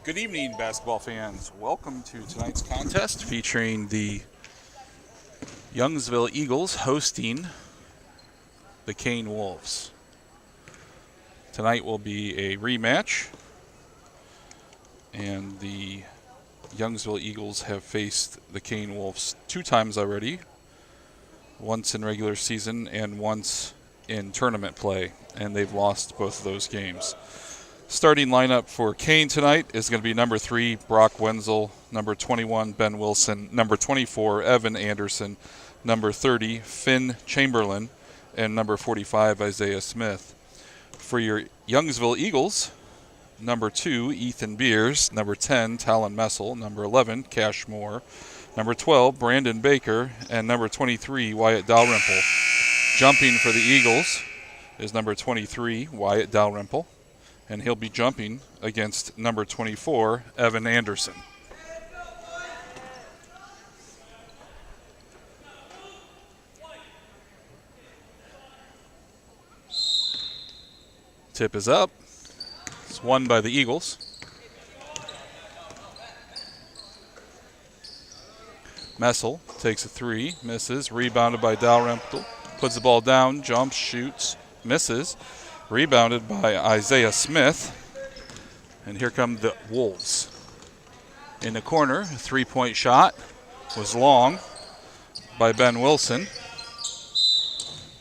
Good evening, basketball fans. Welcome to tonight's contest featuring the Youngsville Eagles hosting the Kane Wolves. Tonight will be a rematch, and the Youngsville Eagles have faced the Kane Wolves 2 times already, once in regular season and once in tournament play, and they've lost both of those games. Starting lineup for Kane tonight is going to be number 3, Brock Wenzel, number 21, Ben Wilson, number 24, Evan Anderson, number 30, Finn Chamberlain, and number 45, Isaiah Smith. For your Youngsville Eagles, number 2, Ethan Beers, number 10, Talon Messel, number 11, Cash Moore, number 12, Brandon Baker, and number 23, Wyatt Dalrymple. Jumping for the Eagles is number 23, Wyatt Dalrymple, and he'll be jumping against number 24, Evan Anderson. Tip is up. It's won by the Eagles. Messel takes a 3, misses, rebounded by Dalrymple, puts the ball down, jumps, shoots, misses. Rebounded by Isaiah Smith. And here come the Wolves. In the corner, a 3-point shot was long by Ben Wilson.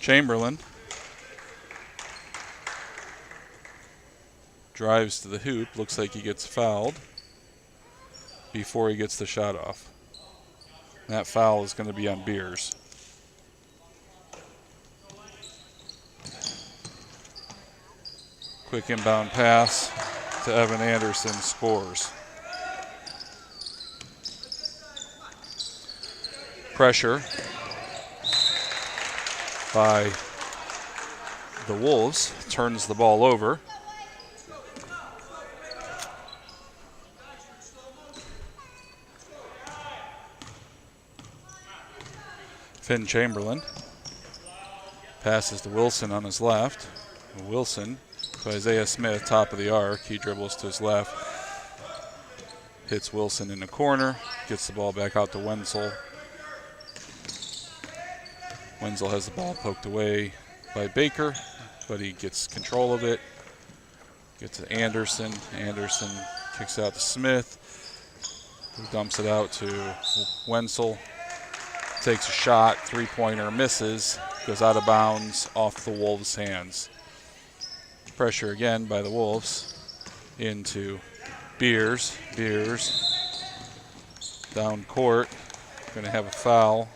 Chamberlain drives to the hoop. Looks like he gets fouled before he gets the shot off. That foul is going to be on Beers. Quick inbound pass to Evan Anderson, scores. Pressure by the Wolves, turns the ball over. Finn Chamberlain passes to Wilson on his left. Wilson to Isaiah Smith, top of the arc. He dribbles to his left, hits Wilson in the corner, gets the ball back out to Wenzel. Wenzel has the ball poked away by Baker, but he gets control of it. Gets to Anderson. Anderson kicks out to Smith, who dumps it out to Wenzel. Takes a shot, 3-pointer, misses, goes out of bounds off the Wolves' hands. Pressure again by the Wolves into Beers. Beers down court. Going to have a foul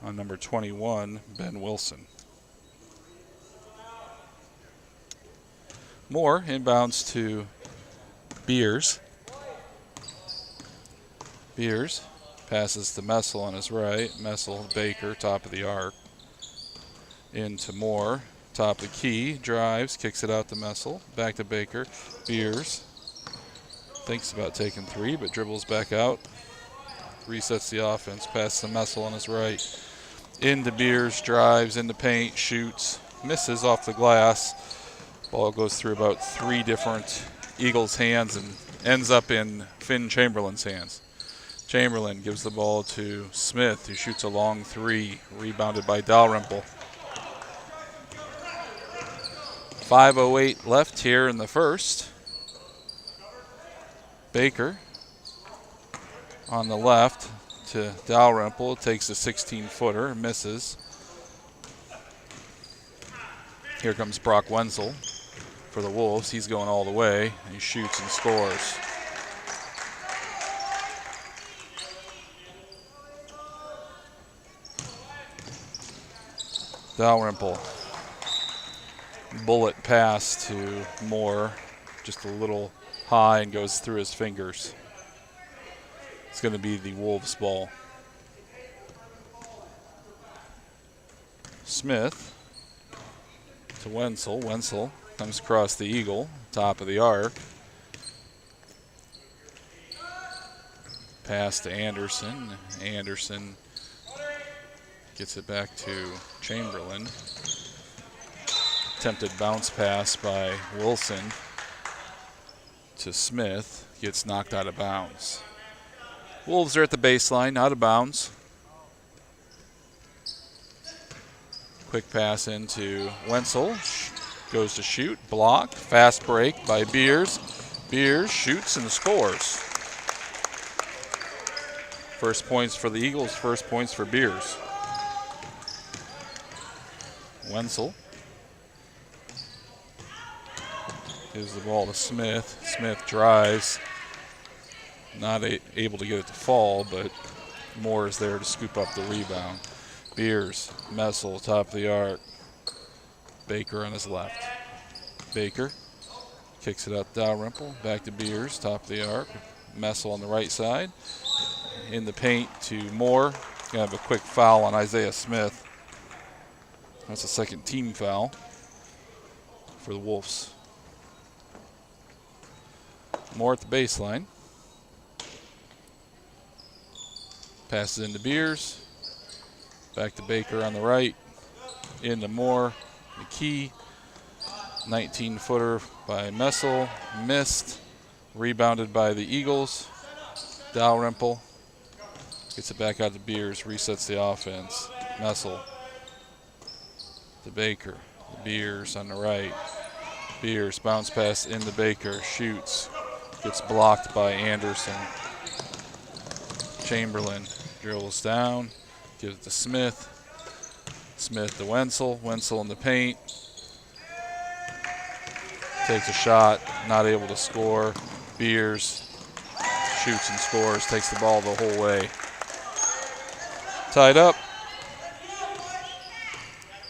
on number 21, Ben Wilson. Moore inbounds to Beers. Beers passes to Messel on his right. Messel, Baker, top of the arc. Into Moore. Top of the key, drives, kicks it out to Messel, back to Baker. Beers thinks about taking 3, but dribbles back out. Resets the offense, passes to Messel on his right. Into Beers, drives, into paint, shoots, misses off the glass. Ball goes through about 3 different Eagles' hands and ends up in Finn Chamberlain's hands. Chamberlain gives the ball to Smith, who shoots a long 3, rebounded by Dalrymple. 5:08 left here in the first. Baker on the left to Dalrymple, takes a 16-footer, misses. Here comes Brock Wenzel for the Wolves. He's going all the way. He shoots and scores. Dalrymple. Bullet pass to Moore, just a little high and goes through his fingers. It's going to be the Wolves' ball. Smith to Wenzel. Wenzel comes across the Eagle, top of the arc. Pass to Anderson. Anderson gets it back to Chamberlain. Attempted bounce pass by Wilson. to Smith. Gets knocked out of bounds. Wolves are at the baseline, out of bounds. Quick pass into Wenzel. Goes to shoot. Block. Fast break by Beers. Beers shoots and scores. First points for the Eagles, first points for Beers. Wenzel gives the ball to Smith. Smith drives. Not able to get it to fall, but Moore is there to scoop up the rebound. Beers, Messel, top of the arc. Baker on his left. Baker kicks it up Dalrymple. Back to Beers, top of the arc. Messel on the right side. In the paint to Moore. Going to have a quick foul on Isaiah Smith. That's a second team foul for the Wolves. Moore at the baseline. Passes into Beers. Back to Baker on the right. Into Moore. McKee. 19-footer by Messel. Missed. Rebounded by the Eagles. Dalrymple gets it back out to Beers. Resets the offense. Messel to Baker. Beers on the right. Beers bounce pass into Baker. Shoots. Gets blocked by Anderson. Chamberlain drills down. Gives it to Smith. Smith to Wenzel. Wenzel in the paint. Takes a shot. Not able to score. Beers shoots and scores. Takes the ball the whole way. Tied up.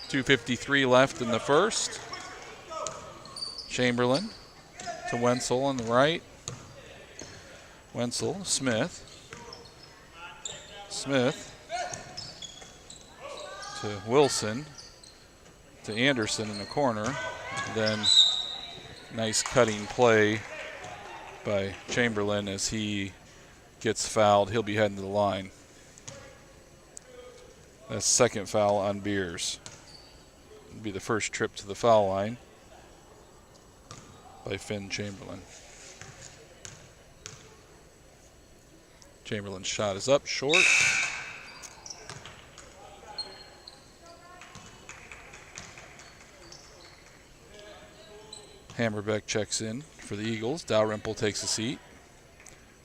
2:53 left in the first. Chamberlain to Wenzel on the right. Wenzel, Smith. Smith to Wilson, to Anderson in the corner. Then nice cutting play by Chamberlain as he gets fouled. He'll be heading to the line. That's second foul on Beers. It'll be the first trip to the foul line by Finn Chamberlain. Chamberlain's shot is up, short. Hammerbeck checks in for the Eagles. Dalrymple takes a seat.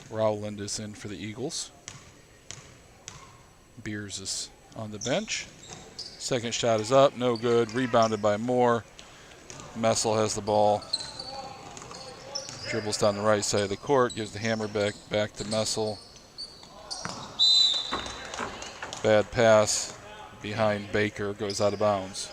Rowland is in for the Eagles. Beers is on the bench. Second shot is up, no good. Rebounded by Moore. Messel has the ball. Dribbles down the right side of the court, gives the Hammerbeck back to Messel. Bad pass behind Baker, goes out of bounds.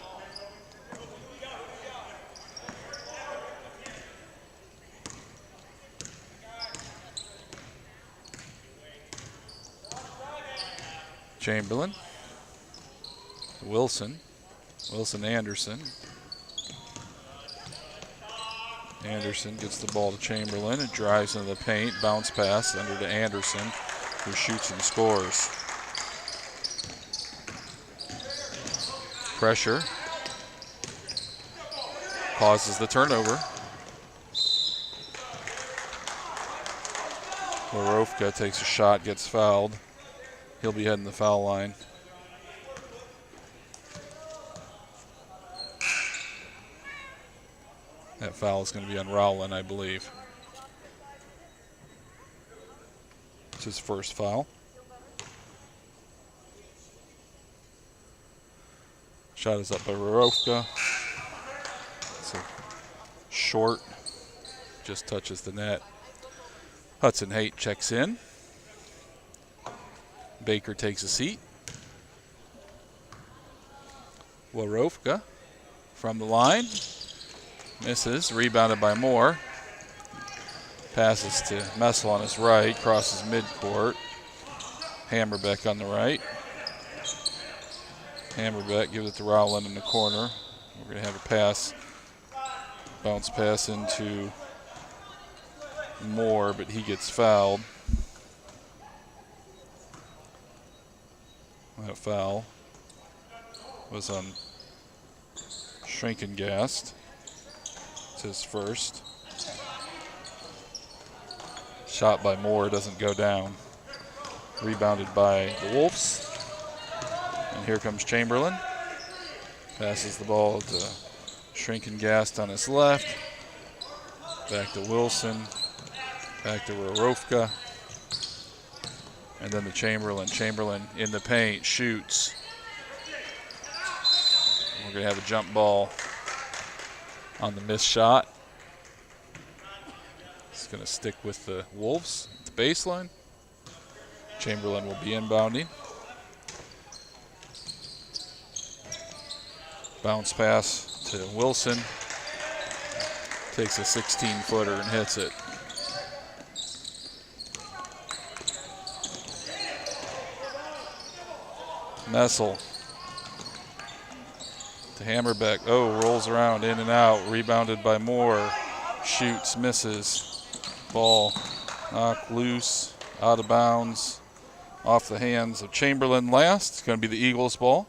Chamberlain. Wilson. Wilson Anderson. Anderson gets the ball to Chamberlain and drives into the paint. Bounce pass under to Anderson, who shoots and scores. Pressure causes the turnover. Warofka takes a shot, gets fouled. He'll be heading the foul line. That foul is going to be on Rowland, I believe. It's his first foul. Shot is up by Warofka. It's a short, just touches the net. Hudson Haight checks in. Baker takes a seat. Warofka from the line. Misses, rebounded by Moore. Passes to Messel on his right, crosses midcourt. Hammerbeck on the right. Hammerbeck gives it to Rowland in the corner. We're going to have a pass, bounce pass into Moore, but he gets fouled. That foul was on Schrenkengast. It's his first. Shot by Moore doesn't go down. Rebounded by the Wolves. And here comes Chamberlain. Passes the ball to Shrinkengast on his left. Back to Wilson. Back to Rorofka. And then to Chamberlain. Chamberlain in the paint, shoots. We're going to have a jump ball on the missed shot. It's going to stick with the Wolves at the baseline. Chamberlain will be inbounding. Bounce pass to Wilson. Takes a 16-footer and hits it. Messel to Hammerbeck. Oh, rolls around, in and out. Rebounded by Moore. Shoots, misses. Ball knocked loose, out of bounds, off the hands of Chamberlain last. It's going to be the Eagles' ball.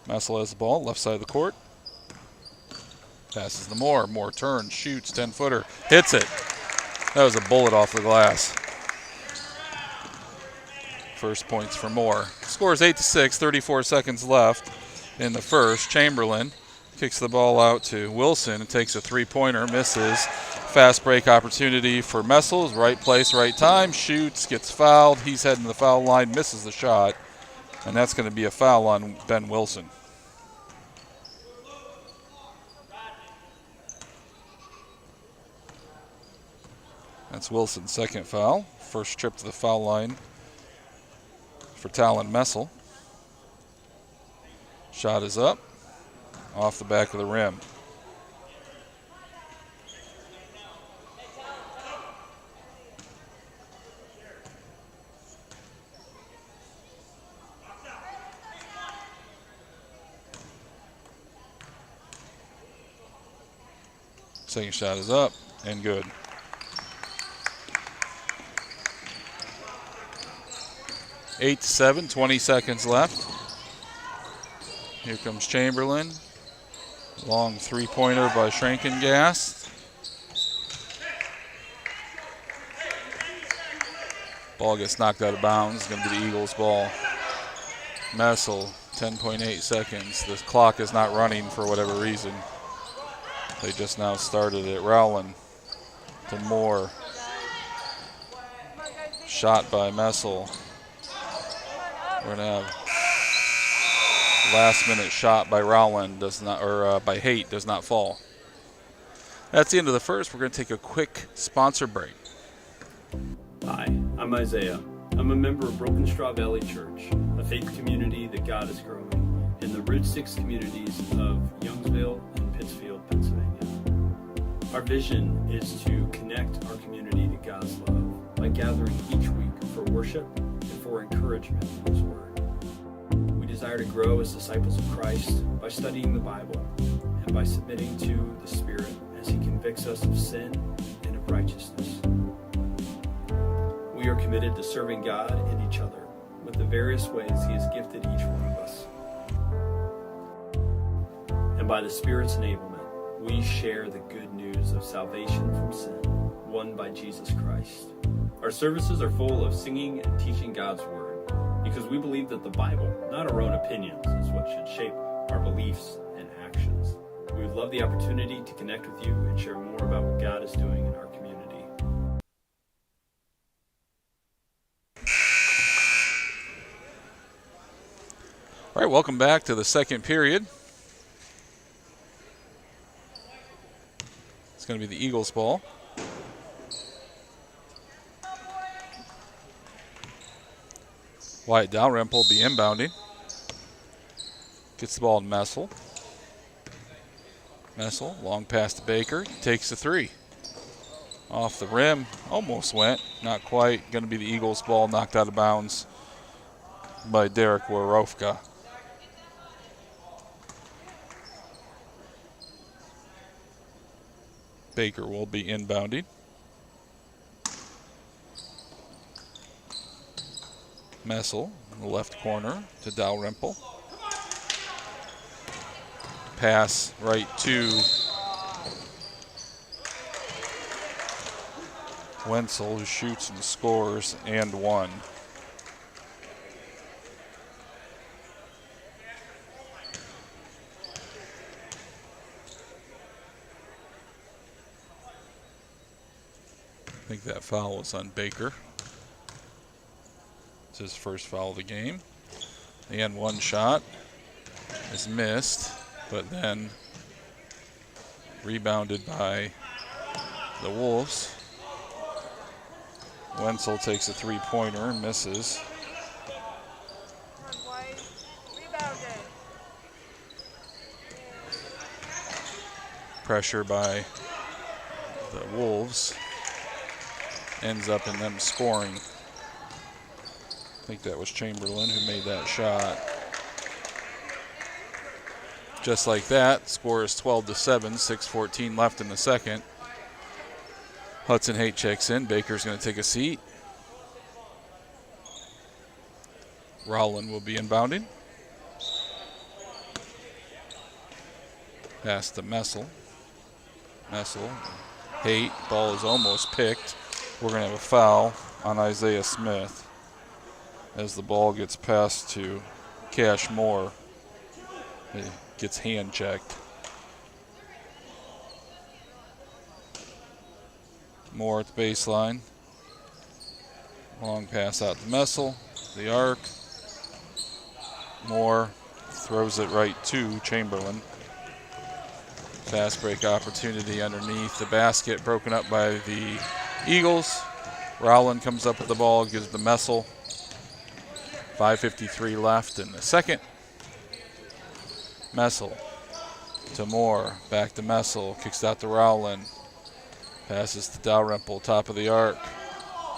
Messel has the ball, left side of the court. Passes to Moore. Moore turns, shoots, 10-footer, hits it. That was a bullet off the glass. First points for Moore. Scores 8-6, 34 seconds left in the first. Chamberlain kicks the ball out to Wilson and takes a three-pointer, misses. Fast break opportunity for Messel. Right place, right time. Shoots, gets fouled. He's heading to the foul line, misses the shot. And that's going to be a foul on Ben Wilson. That's Wilson's second foul. First trip to the foul line for Talon Messel. Shot is up, off the back of the rim. Second shot is up and good. Eight to 7, 20 seconds left. Here comes Chamberlain. Long three-pointer by Shrinkengast. Ball gets knocked out of bounds. It's going to be the Eagles' ball. Messel, 10.8 seconds. The clock is not running for whatever reason. They just now started it. Rowland to Moore. Shot by Messel. We're going to have last-minute shot by Rowland by Haight does not fall. That's the end of the first. We're going to take a quick sponsor break. Hi, I'm Isaiah. I'm a member of Broken Straw Valley Church, a faith community that God is growing in the Route 6 communities of Youngsville and Pittsfield, Pennsylvania. Our vision is to connect our community to God's love by gathering each week for worship and for encouragement in His Word. We desire to grow as disciples of Christ by studying the Bible and by submitting to the Spirit as He convicts us of sin and of righteousness. We are committed to serving God and each other with the various ways He has gifted each one of us. And by the Spirit's enablement, we share the good news of salvation from sin, won by Jesus Christ. Our services are full of singing and teaching God's Word, because we believe that the Bible, not our own opinions, is what should shape our beliefs and actions. We would love the opportunity to connect with you and share more about what God is doing in our community. All right, welcome back to the second period. It's going to be the Eagles' ball. Wyatt Dalrymple will be inbounding. Gets the ball to Messel. Messel, long pass to Baker. Takes the three. Off the rim. Almost went. Not quite. Going to be the Eagles' ball, knocked out of bounds by Derek Warofka. Baker will be inbounding. Messel in the left corner to Dalrymple. Pass right to Wenzel, who shoots and scores, and one. I think that foul was on Baker. It's his first foul of the game. And one shot is missed, but then rebounded by the Wolves. Wenzel takes a three-pointer, misses. Pressure by the Wolves ends up in them scoring. I think that was Chamberlain who made that shot. Just like that, score is 12-7, 6:14 left in the second. Hudson Haight checks in. Baker's going to take a seat. Rowland will be inbounding. Pass to Messel. Messel. Haight. Ball is almost picked. We're going to have a foul on Isaiah Smith as the ball gets passed to Cash Moore. It gets hand checked. Moore at the baseline. Long pass out to Messel. The arc. Moore throws it right to Chamberlain. Fast break opportunity underneath the basket, broken up by the Eagles. Rowland comes up with the ball, gives the Messel. 5:53 left in the second. Messel to Moore, back to Messel, kicks out to Rowland. Passes to Dalrymple, top of the arc.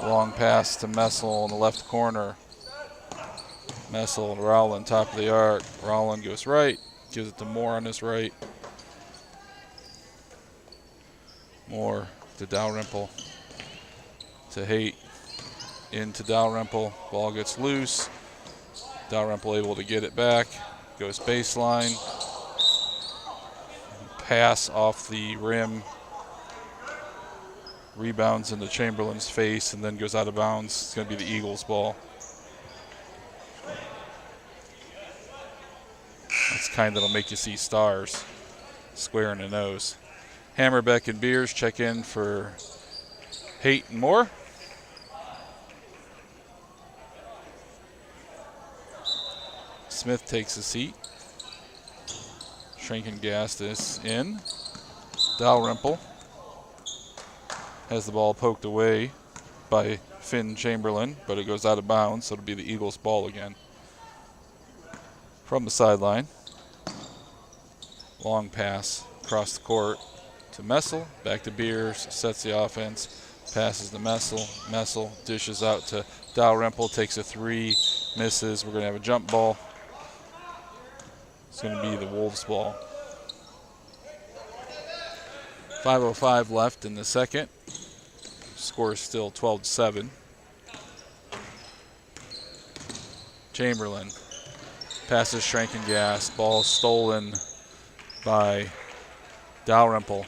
Long pass to Messel in the left corner. Messel and Rowland, top of the arc. Rowland goes right, gives it to Moore on his right. Moore to Dalrymple. To Haight. Into Dalrymple. Ball gets loose. Dalrymple able to get it back. Goes baseline. Pass off the rim. Rebounds into Chamberlain's face and then goes out of bounds. It's going to be the Eagles' ball. That's the kind that'll make you see stars. Square in the nose. Hammerbeck and Beers check in for Haight and Moore. Smith takes a seat. Schrenkengast is in. Dalrymple has the ball poked away by Finn Chamberlain, but it goes out of bounds, so it'll be the Eagles' ball again. From the sideline. Long pass across the court to Messel. Back to Beers. Sets the offense. Passes to Messel. Messel dishes out to Dalrymple. Takes a three. Misses. We're going to have a jump ball. It's going to be the Wolves' ball. 5:05 left in the second. Score is still 12-7. Chamberlain passes Schrenkengast. Ball stolen by Dalrymple.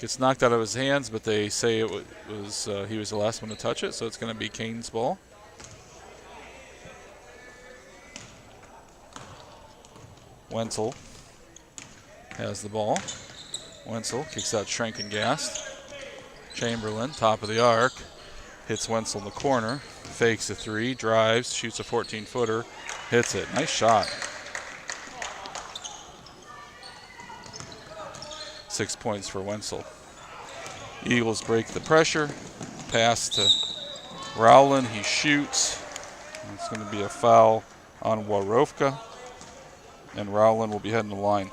Gets knocked out of his hands, but they say it was he was the last one to touch it, so it's going to be Kane's ball. Wenzel has the ball. Wenzel kicks out Schrenkengast. Chamberlain, top of the arc, hits Wenzel in the corner, fakes a three, drives, shoots a 14-footer, hits it. Nice shot. 6 points for Wenzel. Eagles break the pressure. Pass to Rowland. He shoots. It's going to be a foul on Warofka. And Rowland will be heading the line.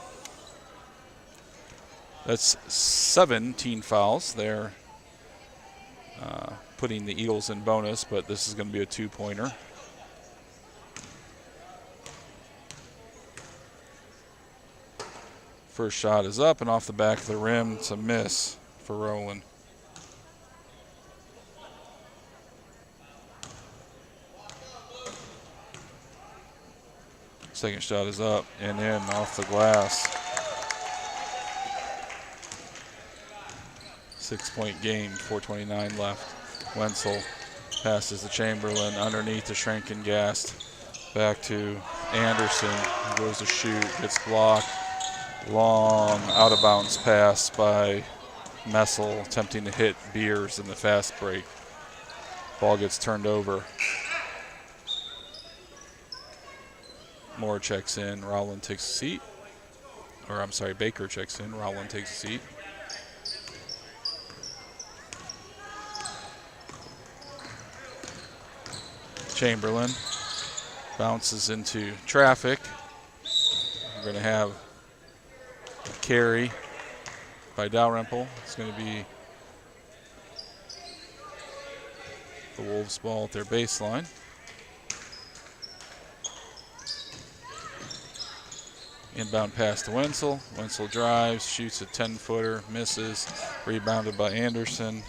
That's 17 fouls. They're putting the Eagles in bonus, but this is going to be a two-pointer. First shot is up and off the back of the rim. It's a miss for Rowland. Second shot is up and in off the glass. 6-point game, 4:29 left. Wenzel passes to Chamberlain underneath the Schrenkengast. Back to Anderson, who goes to shoot, gets blocked. Long out of bounds pass by Messel, attempting to hit Beers in the fast break. Ball gets turned over. Moore checks in, Rowland takes a seat. Or I'm sorry, Baker checks in, Rowland takes a seat. Chamberlain bounces into traffic. We're going to have a carry by Dalrymple. It's going to be the Wolves' ball at their baseline. Inbound pass to Wenzel. Wenzel drives, shoots a 10-footer, misses. Rebounded by Anderson.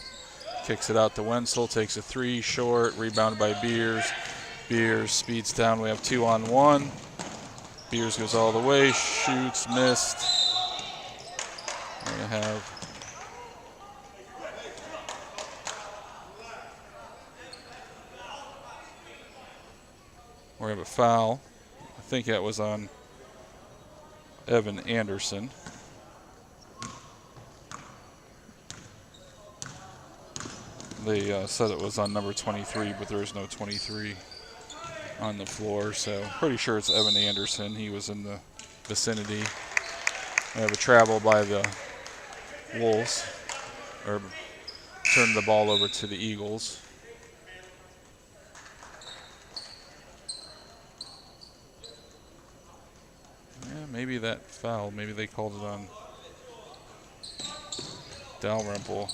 Kicks it out to Wenzel, takes a 3 short, rebounded by Beers. Beers speeds down, we have 2-on-1. Beers goes all the way, shoots, missed. We're going to have a foul. I think that was on Evan Anderson. They said it was on number 23, but there is no 23 on the floor, so pretty sure it's Evan Anderson. He was in the vicinity. We have a travel by the Wolves, or turn the ball over to the Eagles. Yeah, maybe that foul, maybe they called it on Dalrymple,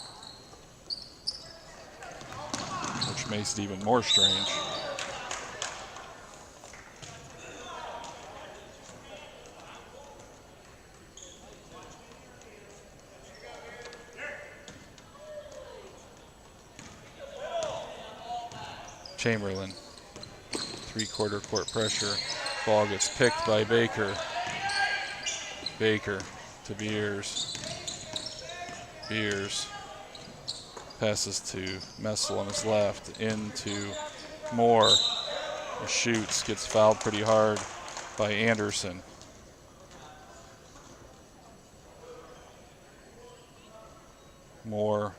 which makes it even more strange. Chamberlain, 3-quarter court pressure. Ball gets picked by Baker. Baker to Beers. Beers passes to Messel on his left, into Moore. Shoots, gets fouled pretty hard by Anderson. Moore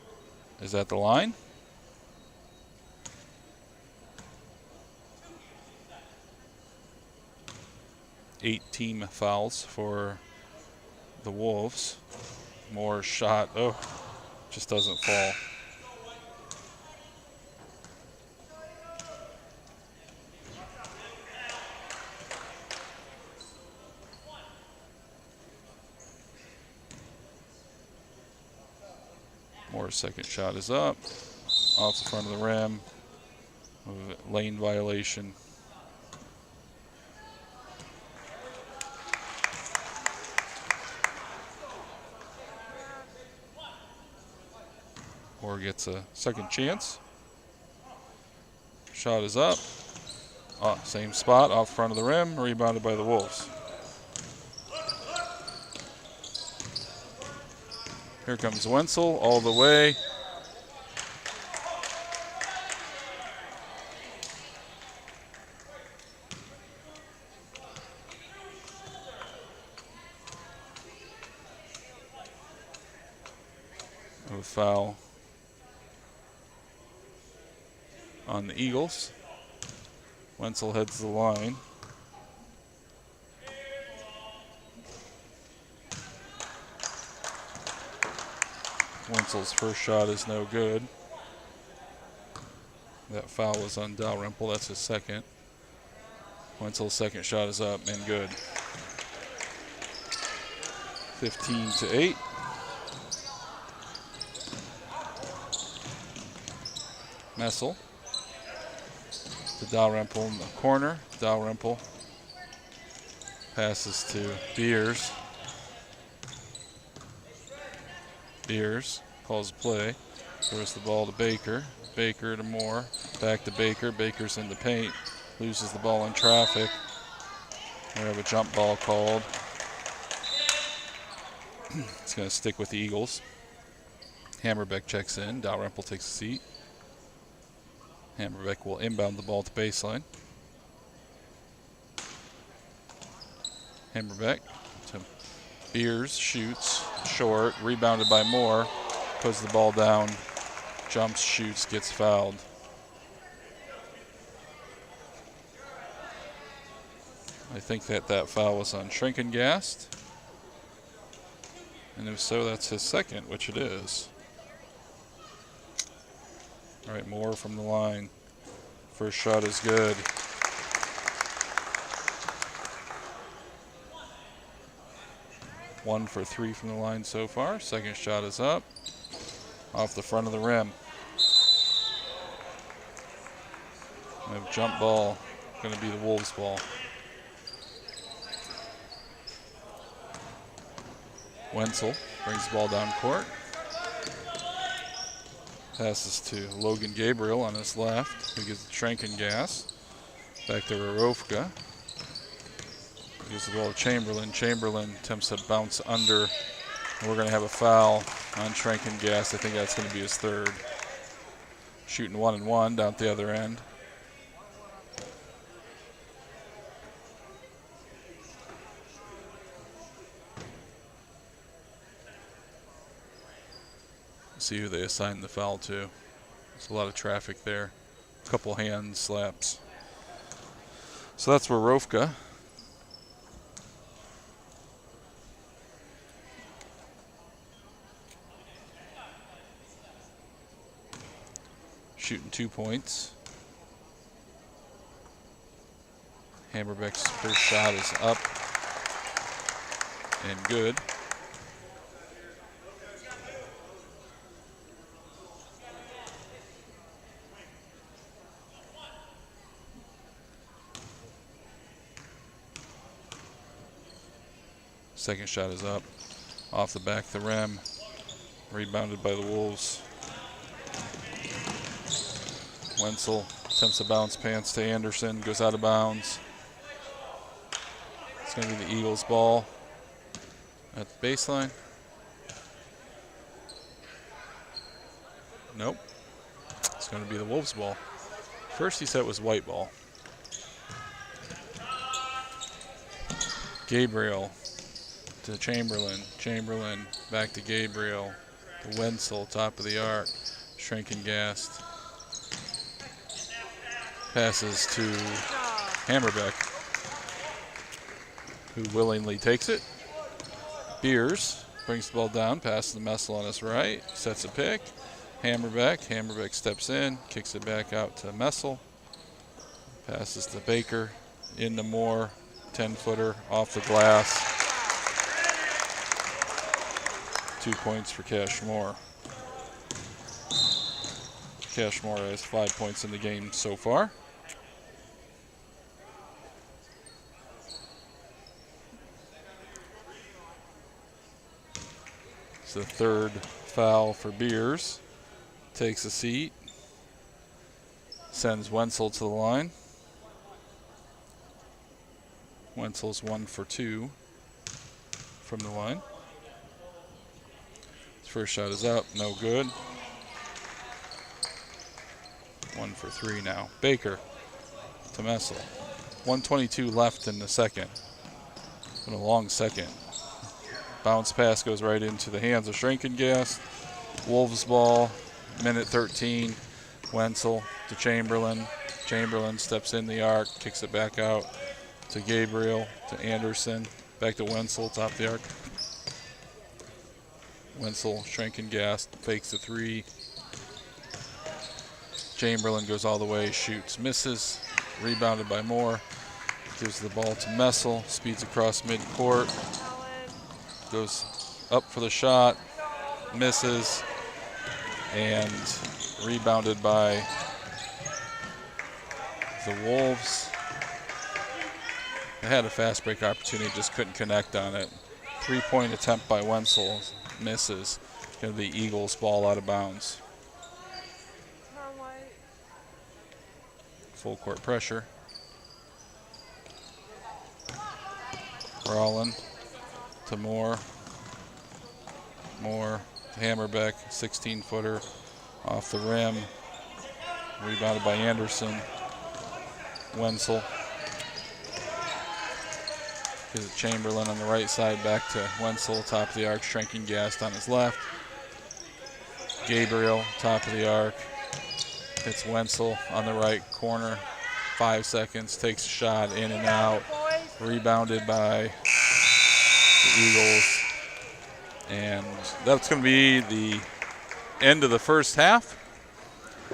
is at the line. Eight team fouls for the Wolves. Moore's shot, just doesn't fall. Moore's second shot is up, off the front of the rim. Lane violation. Moore gets a second chance. Shot is up. Same spot, off front of the rim, rebounded by the Wolves. Here comes Wenzel all the way. A foul on the Eagles. Wenzel heads the line. Wenzel's first shot is no good. That foul was on Dalrymple. That's his second. Wenzel's second shot is up and good. 15-8. Messel to Dalrymple in the corner. Dalrymple passes to Beers. Beers calls play. Throws the ball to Baker. Baker to Moore. Back to Baker. Baker's in the paint. Loses the ball in traffic. We have a jump ball called. It's going to stick with the Eagles. Hammerbeck checks in. Dalrymple takes a seat. Hammerbeck will inbound the ball to baseline. Hammerbeck to Beers, shoots, short, rebounded by Moore, puts the ball down, jumps, shoots, gets fouled. I think that foul was on Schrenkengast. And if so, that's his second, which it is. All right, Moore from the line. First shot is good. One for three from the line so far. Second shot is up. Off the front of the rim. We have jump ball. Going to be the Wolves ball. Wenzel brings the ball down court. Passes to Logan Gabriel on his left, who gives the Schrenkengast. Back to Rorofka. Gives the ball to Chamberlain. Chamberlain attempts to bounce under. And we're going to have a foul on Schrenkengast. I think that's going to be his third. Shooting 1-and-1 down at the other end. See who they assign the foul to. There's a lot of traffic there. A couple hand slaps. So that's Rorofka. Shooting 2 points. Hammerbeck's first shot is up and good. Second shot is up, off the back of the rim, rebounded by the Wolves. Wenzel attempts to bounce pants to Anderson, goes out of bounds. It's going to be the Eagles ball at the baseline. Nope. It's going to be the Wolves ball. First he said it was white ball. Gabriel to Chamberlain. Chamberlain back to Gabriel. To Wenzel, top of the arc. Schrenkengast. Passes to Hammerbeck, who willingly takes it. Beers brings the ball down, passes to Messel on his right, sets a pick. Hammerbeck steps in, kicks it back out to Messel. Passes to Baker, into Moore, 10-footer off the glass. 2 points for Cashmore. Cashmore has 5 points in the game so far. It's the third foul for Beers. Takes a seat. Sends Wenzel to the line. Wenzel's 1 for 2 from the line. His first shot is up, no good. 1 for 3 now. Baker to Messel. 1:22 left in the second. Been a long second. Bounce pass goes right into the hands of Schrenkengast. Wolves ball, minute 13. Wenzel to Chamberlain. Chamberlain steps in the arc, kicks it back out to Gabriel, to Anderson. Back to Wenzel, top of the arc. Wenzel, Schrenkengast, fakes the three. Chamberlain goes all the way, shoots, misses. Rebounded by Moore. Gives the ball to Messel, speeds across midcourt. Goes up for the shot, misses, and rebounded by the Wolves. They had a fast break opportunity, just couldn't connect on it. 3-point attempt by Wenzel, misses. Going to be Eagles ball out of bounds. Full court pressure. Rawlin to Moore. Moore Hammerbeck, 16-footer off the rim. Rebounded by Anderson. Wenzel. Gives it Chamberlain on the right side, back to Wenzel, top of the arc. Schrenking-Gast on his left. Gabriel, top of the arc. Hits Wenzel on the right corner. 5 seconds, takes a shot, in and out. Rebounded by the Eagles. And that's going to be the end of the first half.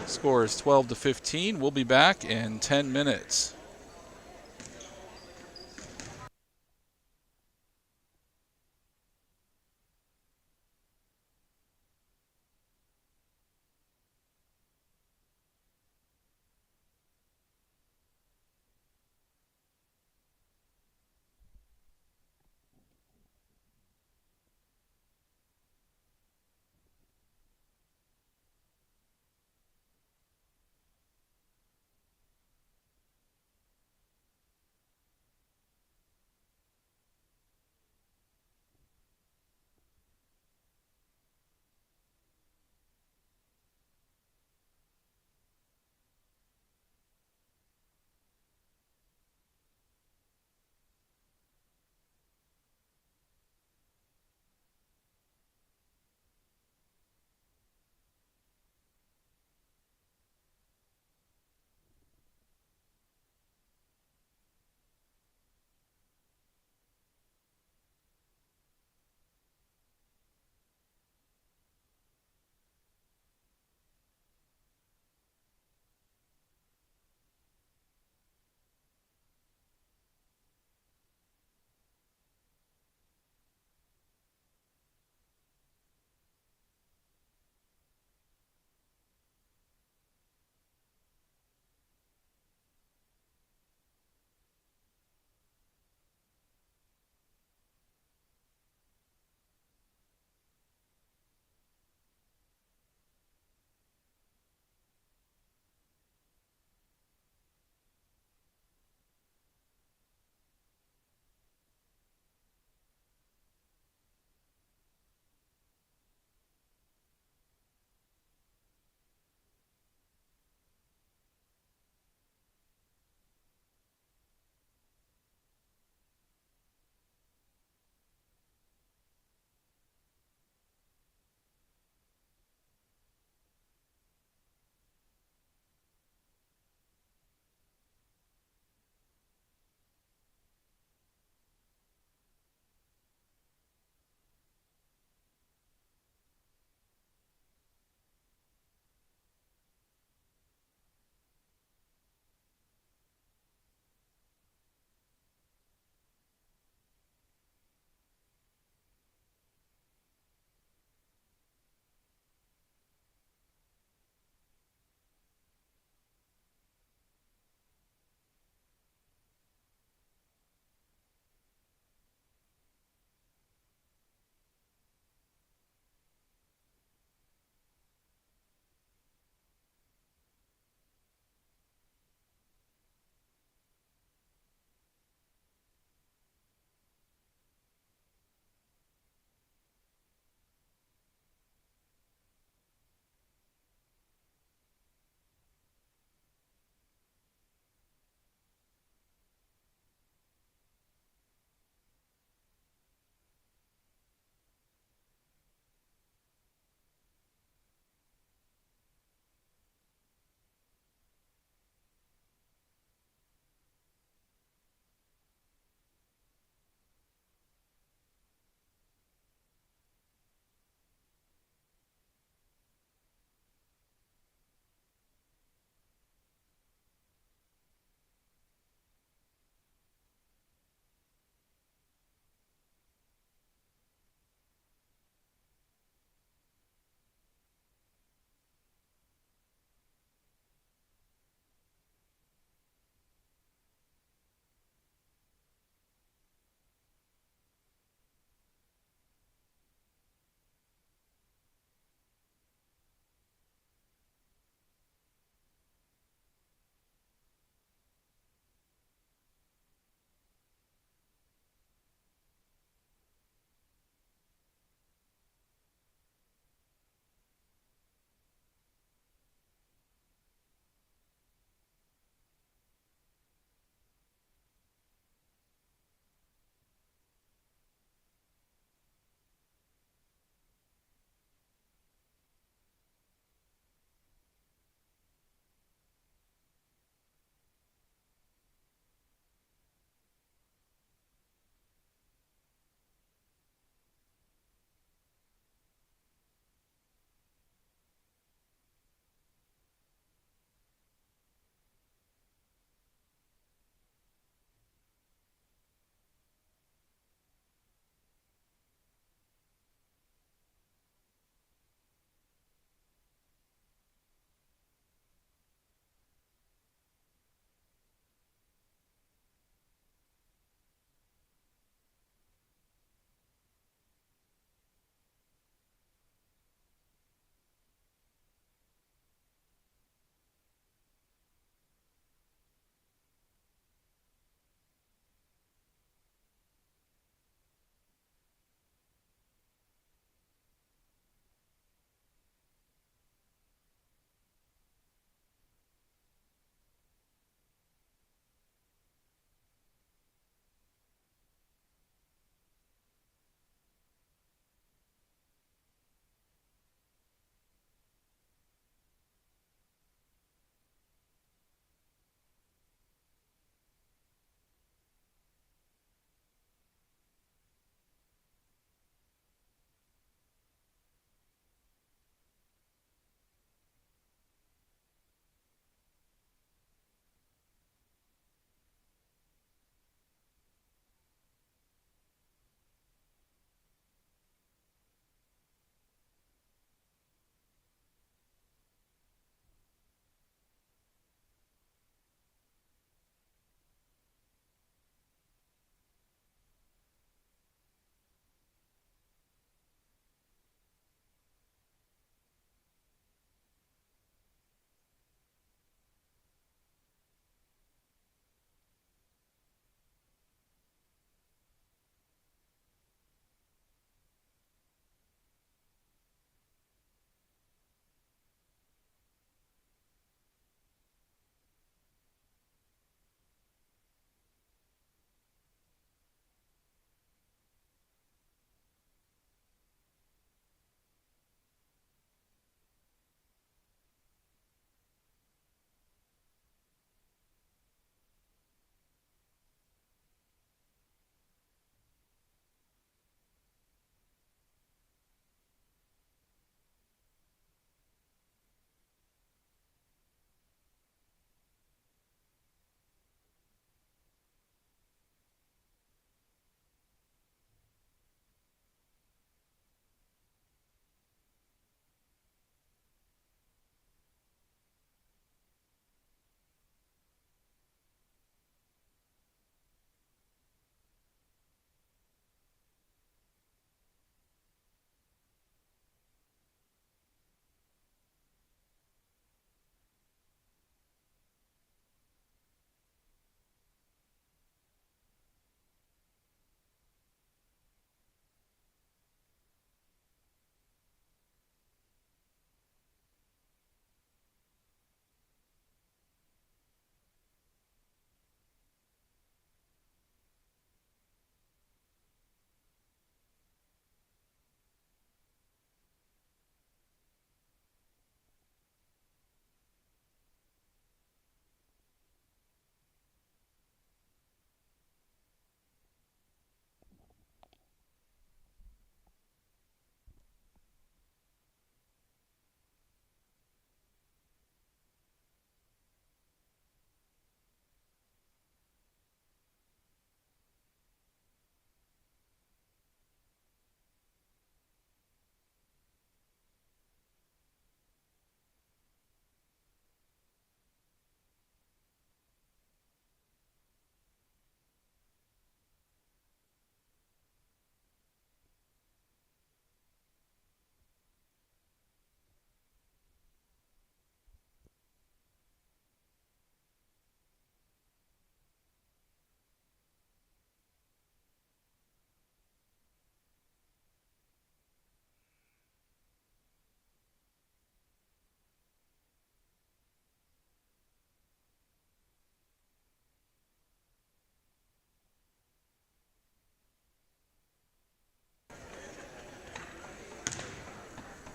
Score is 12-15. We'll be back in 10 minutes.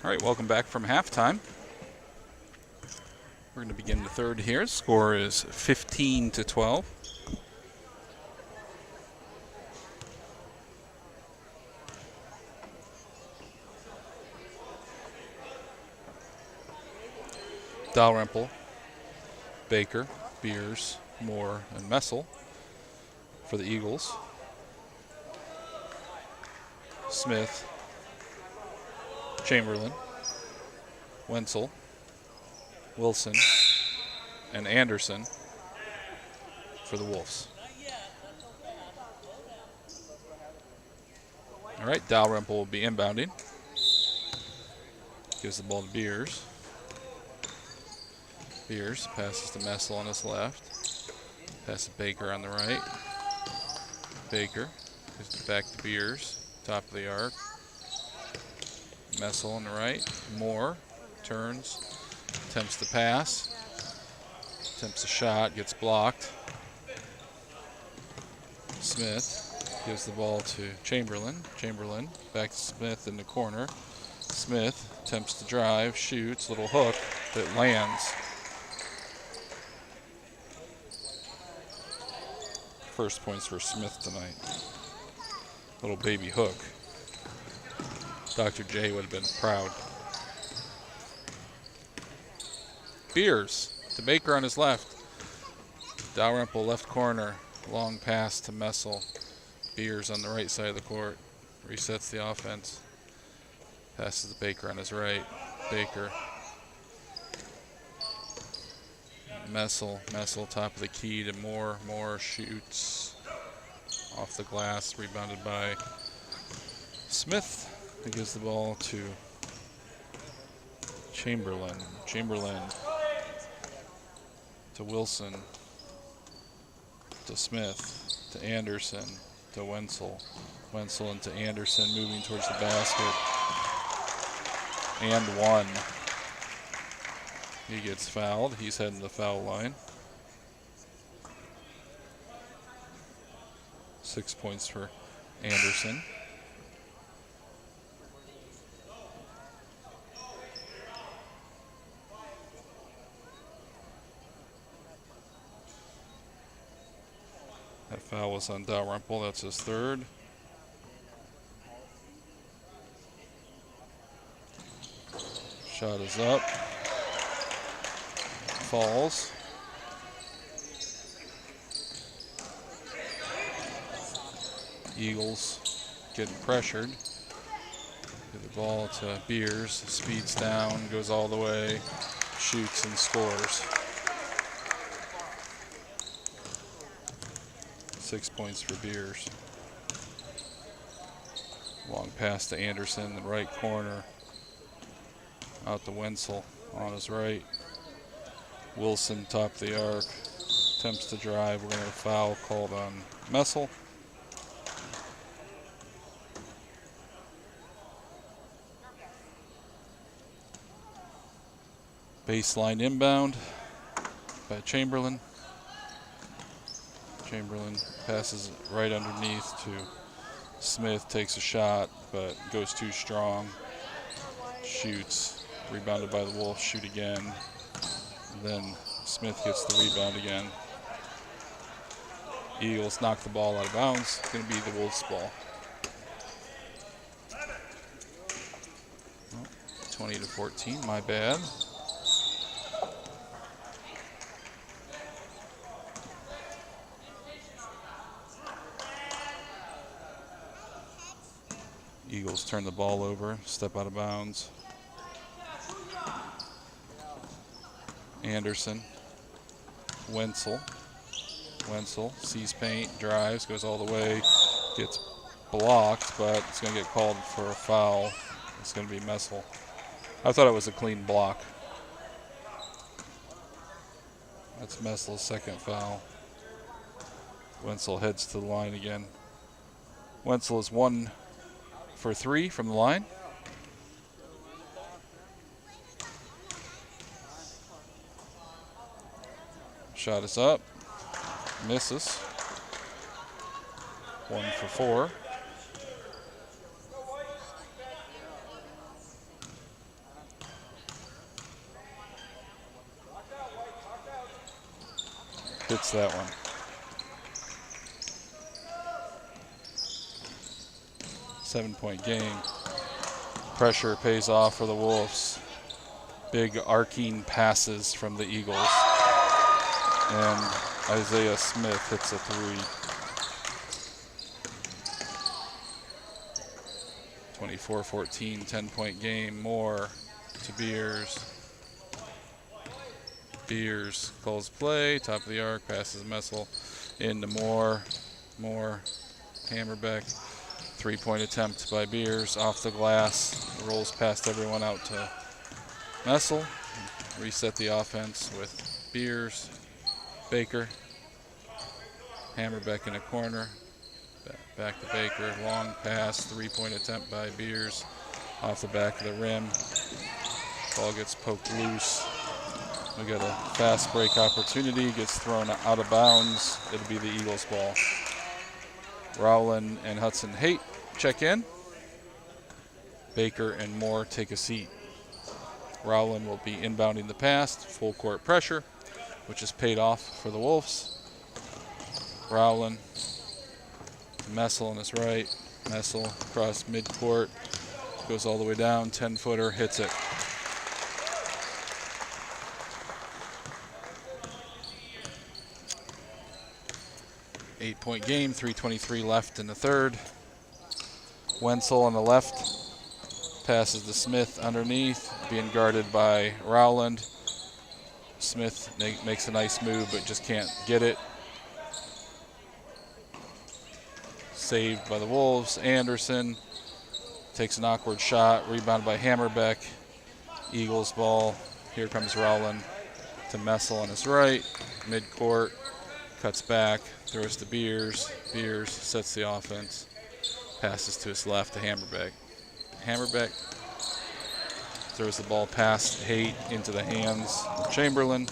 All right, welcome back from halftime. We're going to begin the third here. Score is 15-12. Dalrymple, Baker, Beers, Moore, and Messel for the Eagles. Smith, Chamberlain, Wenzel, Wilson, and Anderson for the Wolves. All right, Dalrymple will be inbounding. Gives the ball to Beers. Beers passes to Messel on his left. Passes to Baker on the right. Baker gives it back to Beers. Top of the arc. Messel on the right. Moore turns. Attempts to pass. Attempts a shot. Gets blocked. Smith gives the ball to Chamberlain. Chamberlain back to Smith in the corner. Smith attempts to drive. Shoots. Little hook that lands. First points for Smith tonight. Little baby hook. Dr. J would have been proud. Beers to Baker on his left. Dalrymple left corner. Long pass to Messel. Beers on the right side of the court. Resets the offense. Passes to Baker on his right. Baker. Messel top of the key to Moore. Moore shoots off the glass, rebounded by Smith, who gives the ball to Chamberlain. Chamberlain to Wilson, to Smith, to Anderson, to Wenzel. Wenzel into Anderson, moving towards the basket. And one. He gets fouled. He's heading the foul line. 6 points for Anderson. That foul was on Dalrymple. That's his third. Shot is up. Falls. Eagles getting pressured. Give the ball to Beers. Speeds down, goes all the way, shoots and scores. 6 points for Beers. Long pass to Anderson in the right corner. Out to Wenzel on his right. Wilson top of the arc. Attempts to drive. We're going to have a foul called on Messel. Baseline inbound by Chamberlain. Chamberlain passes right underneath to Smith. Takes a shot, but goes too strong. Shoots. Rebounded by the Wolves. Shoot again. Then Smith gets the rebound again. Eagles knock the ball out of bounds. It's going to be the Wolves' ball. 20-14, my bad. Eagles turn the ball over, step out of bounds. Anderson, Wenzel sees paint, drives, goes all the way, gets blocked, but it's going to get called for a foul. It's going to be Messel. I thought it was a clean block. That's Messel's second foul. Wenzel heads to the line again. Wenzel is 1 for 3 from the line. Shot is up. Misses. 1 for 4. hits that one. Seven-point game. Pressure pays off for the Wolves. Big arcing passes from the Eagles. And Isaiah Smith hits a three. 24-14, 10-point game. Moore to Beers. Beers calls play, top of the arc, passes Messel into Moore. Moore, Hammerbeck. Three-point attempt by Beers off the glass. Rolls past everyone out to Messel. Reset the offense with Beers, Baker. Hammerbeck in a corner. Back to Baker. Long pass. Three-point attempt by Beers off the back of the rim. Ball gets poked loose. We got a fast break opportunity. Gets thrown out of bounds. It'll be the Eagles' ball. Rowland and Hudson Haight check in. Baker and Moore take a seat. Rowland will be inbounding the pass. Full court pressure, which is paid off for the Wolves. Rowland. Messel on his right. Messel across midcourt. Goes all the way down. 10-footer. Hits it. Eight-point game. 3:23 left in the third. Wenzel on the left. Passes to Smith underneath. Being guarded by Rowland. Smith makes a nice move, but just can't get it. Saved by the Wolves. Anderson takes an awkward shot. Rebounded by Hammerbeck. Eagles ball. Here comes Rowland to Messel on his right. Midcourt. Cuts back. Throws to Beers. Beers sets the offense. Passes to his left to Hammerbeck. Hammerbeck throws the ball past Haight into the hands of Chamberlain.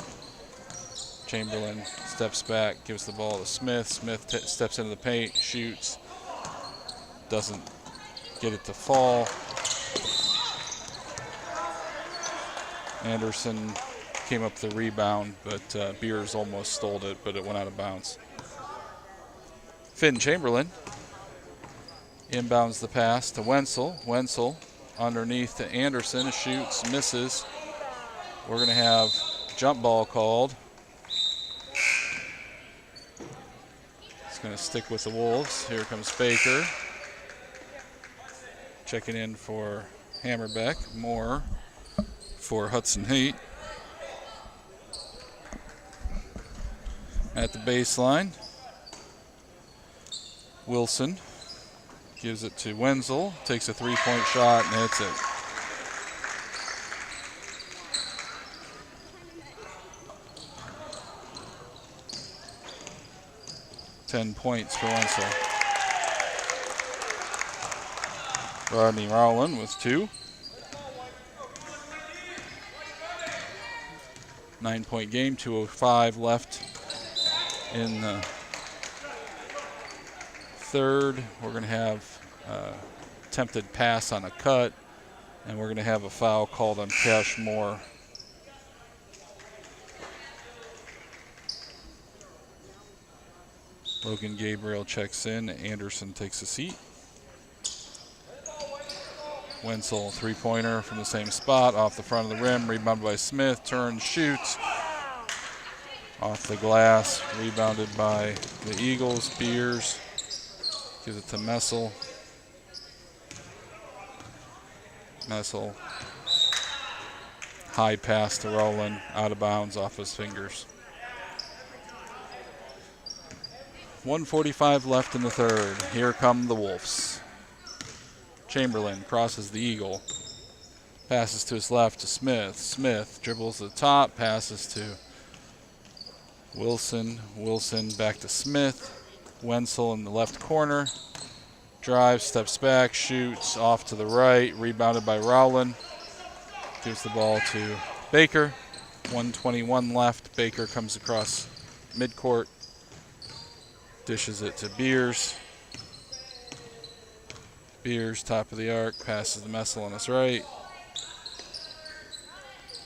Chamberlain steps back, gives the ball to Smith. Smith steps into the paint, shoots. Doesn't get it to fall. Anderson came up the rebound, but Beers almost stole it, but it went out of bounds. Finn Chamberlain inbounds the pass to Wenzel. Wenzel underneath to Anderson, shoots, misses. We're going to have jump ball called. It's going to stick with the Wolves. Here comes Baker. Checking in for Hammerbeck. Moore for Hudson Haight. At the baseline, Wilson gives it to Wenzel, takes a three-point shot and hits it. Ten points for Wenzel. Rodney Rowland with two. 9-point game, 2:05 left in the third. We're going to have attempted pass on a cut, and we're going to have a foul called on Cash Moore. Logan Gabriel checks in. Anderson takes a seat. Wenzel, three-pointer from the same spot, off the front of the rim, rebounded by Smith, turns, shoots. Off the glass, rebounded by the Eagles. Beers gives it to Messel. Messel, high pass to Rowland, out of bounds off his fingers. 1:45 left in the third. Here come the Wolves. Chamberlain crosses the Eagle. Passes to his left to Smith. Smith dribbles to the top, passes to Wilson. Wilson back to Smith. Wenzel in the left corner. Drives, steps back, shoots off to the right. Rebounded by Rowland. Gives the ball to Baker. 1:21 left. Baker comes across midcourt. Dishes it to Beers. Beers, top of the arc, passes to Messel on his right.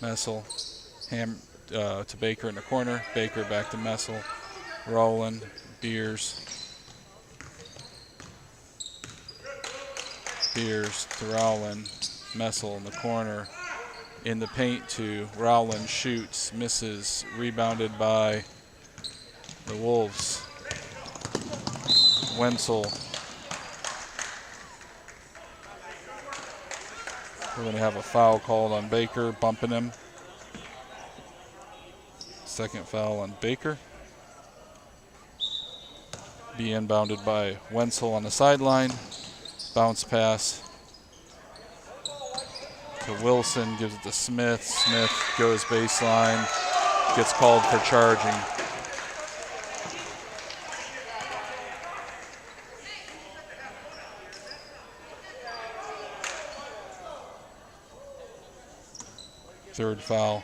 Messel to Baker in the corner. Baker back to Messel. Rowland, Beers. Beers to Rowland. Messel in the corner. In the paint to Rowland, shoots, misses, rebounded by the Wolves. Wenzel. We're going to have a foul called on Baker, bumping him. Second foul on Baker. Be inbounded by Wenzel on the sideline. Bounce pass to Wilson, gives it to Smith. Smith goes baseline, gets called for charging. Third foul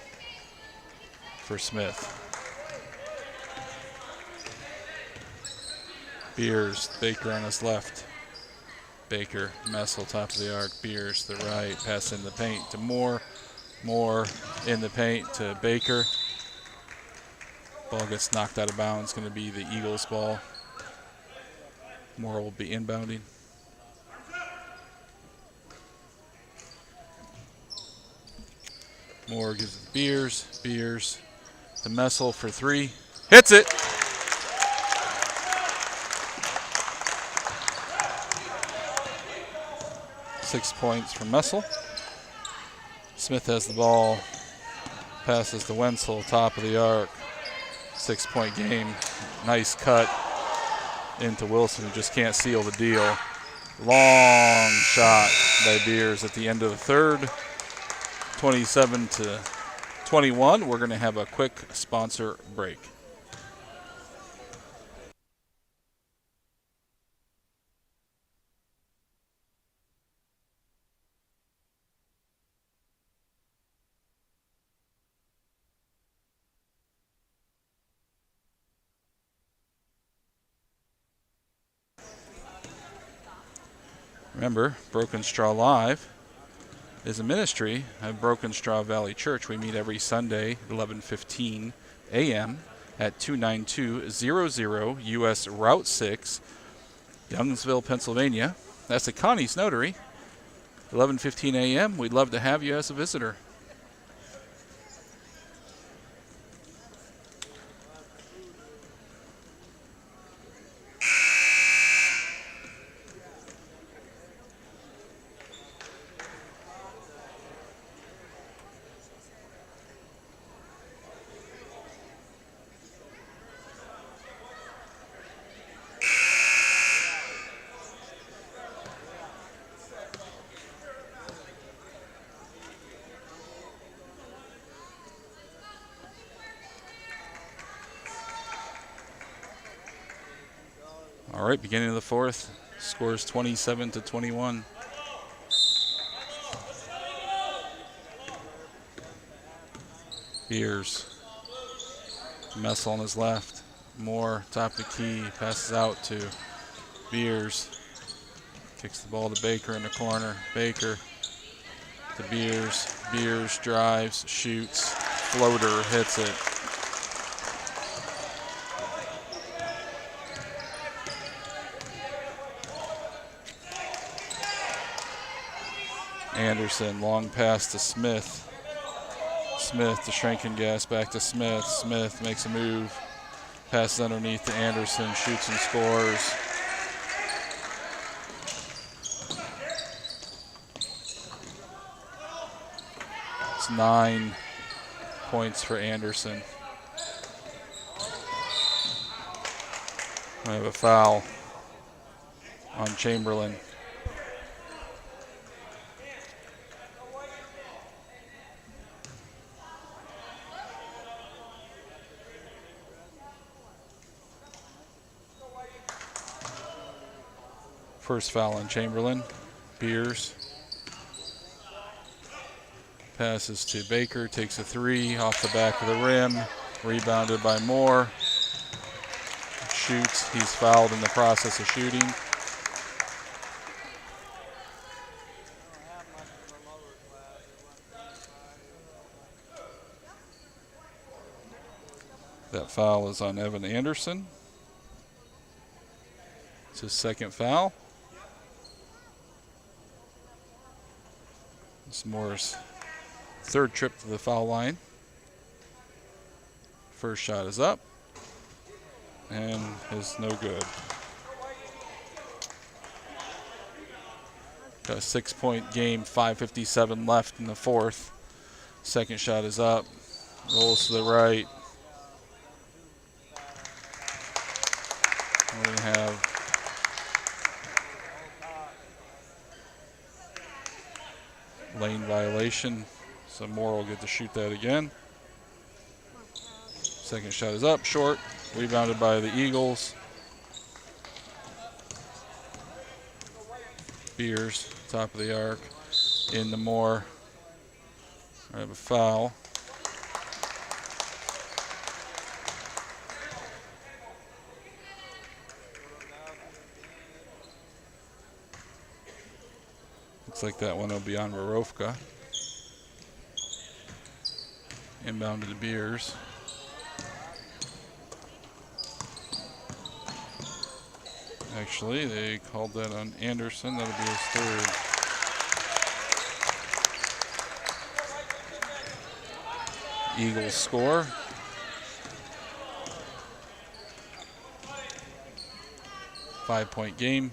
for Smith. Beers, Baker on his left. Baker, Messel, top of the arc. Beers, the right, pass in the paint to Moore. Moore in the paint to Baker. Ball gets knocked out of bounds. Going to be the Eagles' ball. Moore will be inbounding. Moore gives it to Beers. Beers to Messel for three. Hits it. Six points from Messel. Smith has the ball. Passes to Wenzel, top of the arc. 6-point game. Nice cut into Wilson, who just can't seal the deal. Long shot by Beers at the end of the third. 27-21. We're going to have a quick sponsor break. Remember, Broken Straw Live is a ministry of Broken Straw Valley Church. We meet every Sunday, 11:15 a.m. at 29200 U.S. Route 6, Youngsville, Pennsylvania. That's the Connie's Notary. 11:15 a.m. We'd love to have you as a visitor. All right, beginning of the fourth, scores 27-21. Beers, Messel on his left. Moore, top of the key, passes out to Beers. Kicks the ball to Baker in the corner. Baker to Beers. Beers drives, shoots, floater, hits it. Anderson, long pass to Smith. Smith to Schrenkengas, back to Smith. Smith makes a move, passes underneath to Anderson, shoots and scores. It's 9 points for Anderson. We have a foul on Chamberlain. First foul on Chamberlain. Beers passes to Baker, takes a three off the back of the rim, rebounded by Moore. Shoots, he's fouled in the process of shooting. That foul is on Evan Anderson. It's his second foul. It's Moore's third trip to the foul line. First shot is up and is no good. Got a 6-point game, 5:57 left in the fourth. Second shot is up, rolls to the right. We're going to have lane violation, so Moore will get to shoot that again. Second shot is up, short, rebounded by the Eagles. Beers, top of the arc, into Moore. I have a foul. Looks like that one will be on Warovka. Inbound to the Beers. Actually, they called that on Anderson. That'll be his third. Eagles score. Five-point game.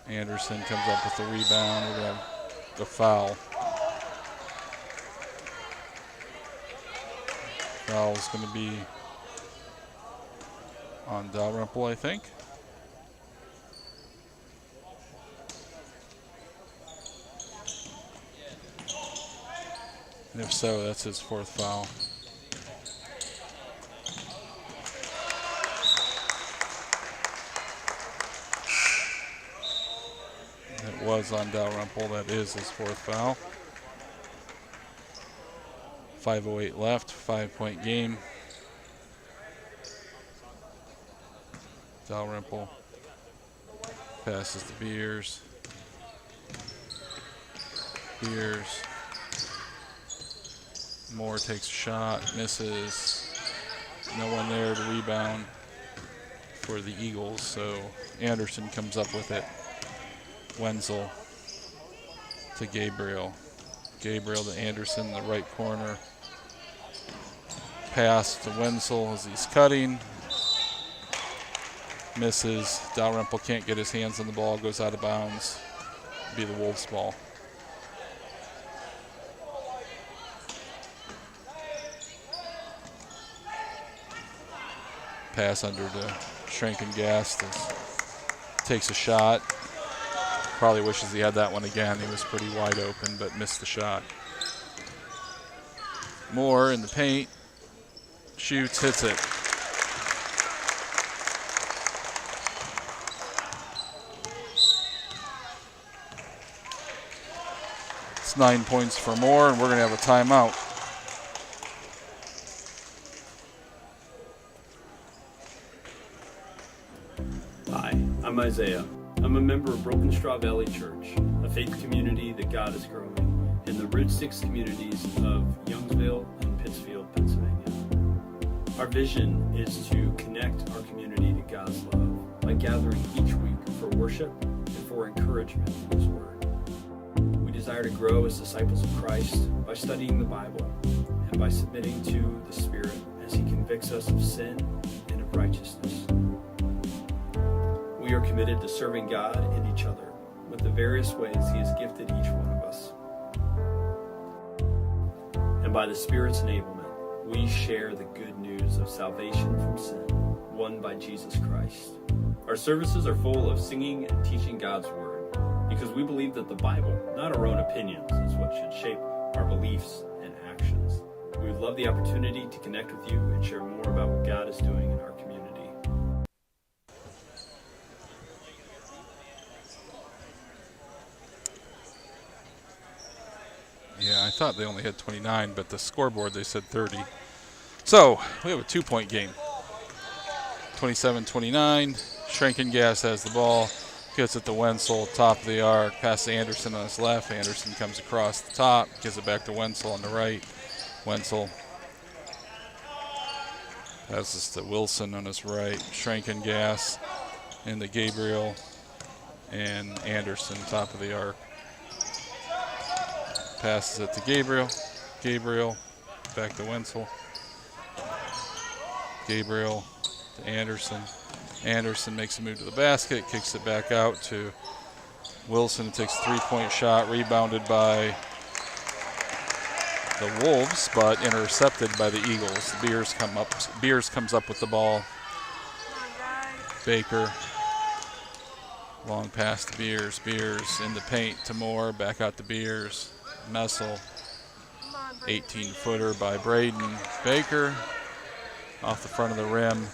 Anderson comes up with the rebound. We're going to have the foul. Foul is going to be on Dalrymple, I think. And if so, that's his fourth foul. It was on Dalrymple. That is his fourth foul. 5:08 left, 5-point game. Dalrymple passes to Beers. Beers. Moore takes a shot, misses. No one there to rebound for the Eagles, so Anderson comes up with it. Wenzel to Gabriel. Gabriel to Anderson in the right corner. Pass to Wenzel as he's cutting. Misses. Dalrymple can't get his hands on the ball, goes out of bounds. Be the Wolves' ball. Pass under to Schrankengast. Takes a shot. Probably wishes he had that one again. He was pretty wide open, but missed the shot. Moore in the paint. Shoots, hits it. It's 9 points for Moore, and we're going to have a timeout. Hi, I'm Isaiah. I'm a member of Broken Straw Valley Church, a faith community that God is growing in the Route 6 communities of Youngsville and Pittsfield, Pennsylvania. Our vision is to connect our community to God's love by gathering each week for worship and for encouragement in His Word. We desire to grow as disciples of Christ by studying the Bible and by submitting to the Spirit as He convicts us of sin and of righteousness. We are committed to serving God and each other with the various ways He has gifted each one of us. And by the Spirit's enablement, we share the good news of salvation from sin, won by Jesus Christ. Our services are full of singing and teaching God's Word, because we believe that the Bible, not our own opinions, is what should shape our beliefs and actions. We would love the opportunity to connect with you and share more about what God is doing in our community. Yeah, I thought they only had 29, but the scoreboard they said 30. So we have a 2-point game. 27-29. Schrankengast has the ball. Gets it to Wenzel, top of the arc, pass to Anderson on his left. Anderson comes across the top, gives it back to Wenzel on the right. Wenzel passes to Wilson on his right. Schrankengas into Gabriel and Anderson, top of the arc. Passes it to Gabriel. Gabriel back to Wenzel. Gabriel to Anderson. Anderson makes a move to the basket, kicks it back out to Wilson, takes a three-point shot, rebounded by the Wolves, but intercepted by the Eagles. Beers comes up with the ball. Baker, long pass to Beers. Beers in the paint to Moore, back out to Beers. Messel, 18-footer by Braden. Baker off the front of the rim.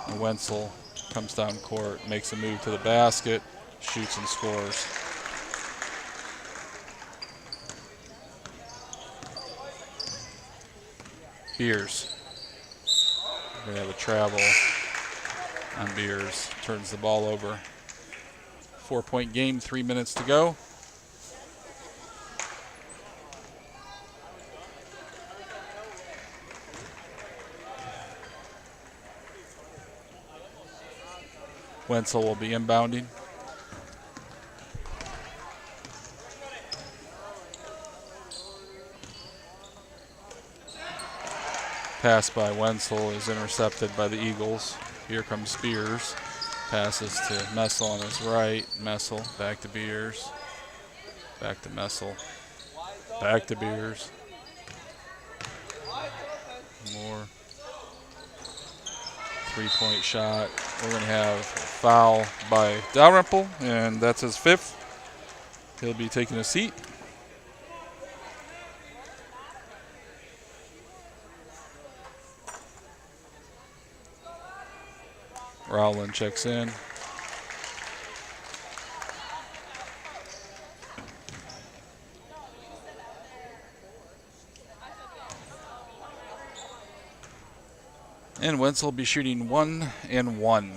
And Wenzel comes down court, makes a move to the basket, shoots and scores. Beers. We're going to have a travel on Beers. Turns the ball over. 4-point game, 3 minutes to go. Wenzel will be inbounding. Pass by Wenzel is intercepted by the Eagles. Here comes Spears. Passes to Messel on his right. Messel back to Beers. Back to Messel. Back to Beers. More. Three-point shot. We're going to have a foul by Dalrymple, and that's his fifth. He'll be taking a seat. Rowland checks in. And Wenzel will be shooting 1 and 1.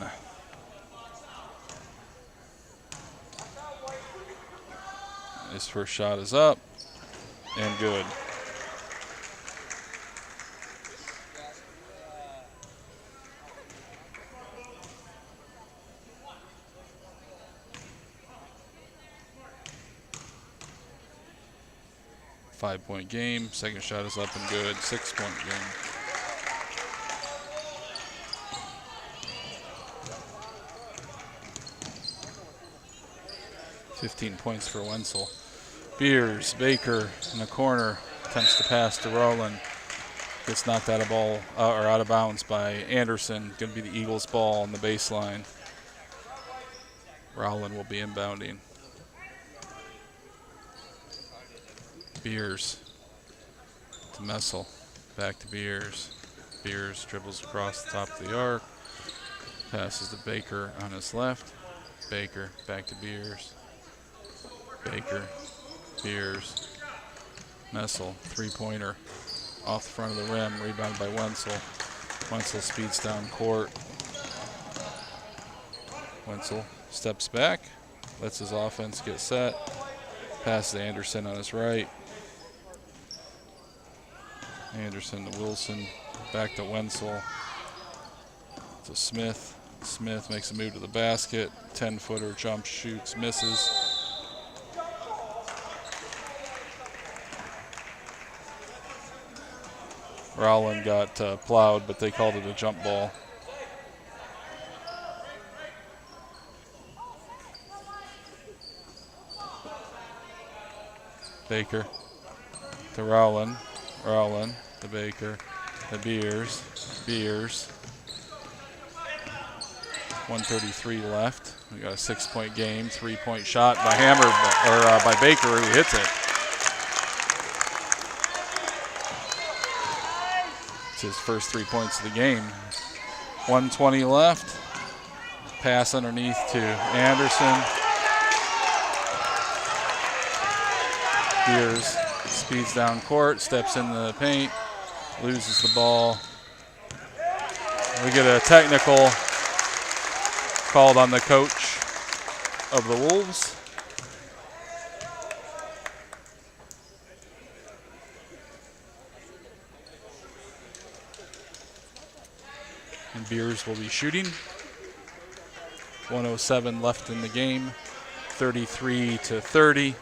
His first shot is up and good. Five-point game. Second shot is up and good. 6-point game. $15 points for Wenzel. Beers, Baker in the corner, attempts to pass to Rowland. Gets knocked out of bounds by Anderson. Going to be the Eagles' ball on the baseline. Rowland will be inbounding. Beers to Messel. Back to Beers. Beers dribbles across the top of the arc. Passes to Baker on his left. Baker back to Beers. Baker, Beers, Messel, three-pointer off the front of the rim, rebounded by Wenzel. Wenzel speeds down court. Wenzel steps back, lets his offense get set. Pass to Anderson on his right. Anderson to Wilson, back to Wenzel, to Smith. Smith makes a move to the basket. 10-footer jump, shoots, misses. Rowland got plowed, but they called it a jump ball. Baker to Rowland. Rowland to Baker to Beers. Beers. 1:33 left. We got a 6-point game. 3-point shot by by Baker, who hits it. It's his first 3 points of the game. 1:20 left. Pass underneath to Anderson. Beers speeds down court, steps in the paint, loses the ball. We get a technical called on the coach of the Wolves. And Beers will be shooting. 1:07 left in the game. 33-30.